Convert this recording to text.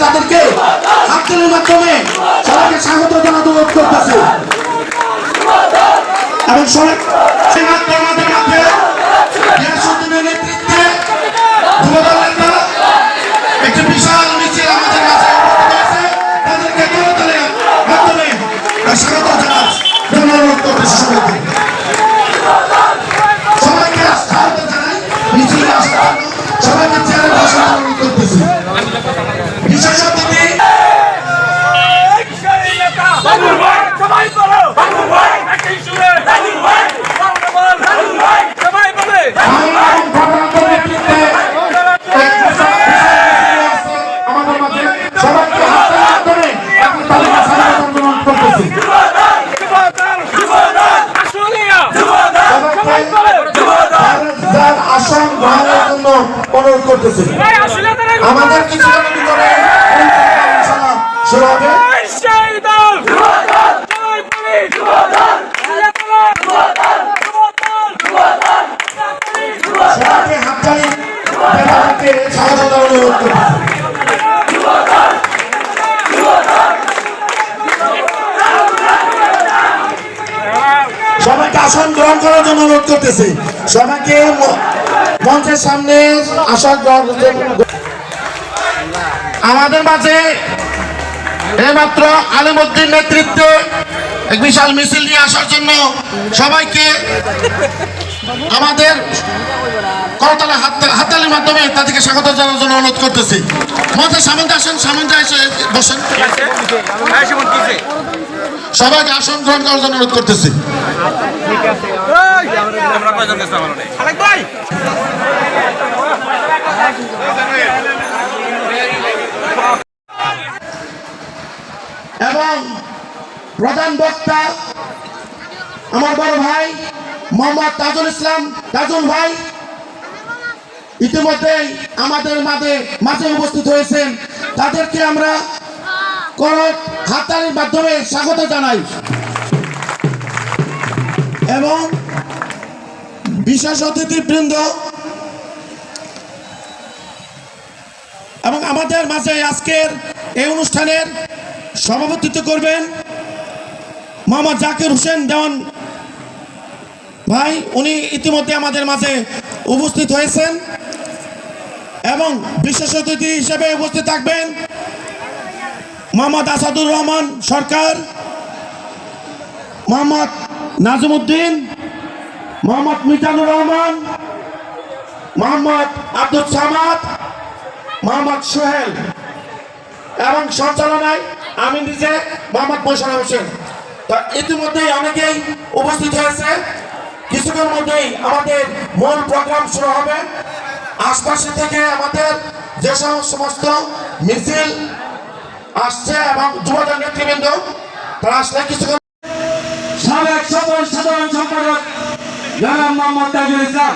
তাদেরকে হাততালির মাধ্যমে সবাইকে স্বাগত জানাতে অনুরোধ করতেছি এবং আমাদের মধ্যে গিয়াসউদ্দিনের নেতৃত্বে যুবদলের একটি বিশাল মিছিল আমাদের কাছে হয়েছে। তাদেরকে করতালির মাধ্যমে স্বাগত জানাতে অনুরোধ করতেছি সবাইকে স্বাগত জানাই মিছিলে আসার জন্য সবাইকে চেয়ারে বসার অনুরোধ করতেছি। বিশেষ অতিথি আসন গ্রহণের জন্য অনুরোধ করতেছি। আমাদের কিছু শুরু হবে। সবাইকে আসন গ্রহণ করার জন্য অনুরোধ করতেছি। সবাইকে মঞ্চের সামনে আসন গ্রহণ করতে। আমাদের মাঝে এইমাত্র আলিমউদ্দিন নেতৃত্বে এক বিশাল মিছিল নিয়ে আসার জন্য সবাইকে আমাদের করতালি হাততালির মাধ্যমে তাদেরকে স্বাগত জানানোর জন্য অনুরোধ করতেছি। মঞ্চের সামনে আসেন, সামনে এসে বসেন। সবাইকে আসন গ্রহণ করার জন্য অনুরোধ করতেছি। এবং প্রধান বক্তা আমার বড় ভাই মোহাম্মদ তাজুল ইসলাম তাজুল ভাই ইতিমধ্যেই আমাদের মাঝে উপস্থিত হয়েছেন। তাদেরকে আমরা হাততালির মাধ্যমে স্বাগত জানাই এবং বিশেষ অতিথিবৃন্দ এবং আমাদের মাঝে আজকের এই অনুষ্ঠানের সভাপতিত্ব করবেন মোহাম্মদ জাকির হোসেন দেওয়ান ভাই। উনি ইতিমধ্যে আমাদের মাঝে উপস্থিত হয়েছেন এবং বিশেষ অতিথি হিসেবে উপস্থিত থাকবেন মোহাম্মদ আসাদুর রহমান সরকার, মোহাম্মদ নাজিমউদ্দিন, মোহাম্মদ মিজানুর রহমান, মোহাম্মদ আব্দুল সামাদ, মোহাম্মদ সোহেল এবং সঞ্চালনায় আমি নিজে মোহাম্মদ মোশাররফ হোসেন। তো ইতিমধ্যেই অনেকেই উপস্থিত হয়েছে। কিছুক্ষণের মধ্যেই আমাদের মূল প্রোগ্রাম শুরু হবে। আশপাশে থেকে আমাদের যে সমস্ত মিছিল আসছে এবং যুবদল নেতৃবৃন্দ তারা আসলে কিছুক্ষণ। সাবেক সাধারণ সম্পাদক জনাব মোহাম্মদ তাজুল ইসলাম।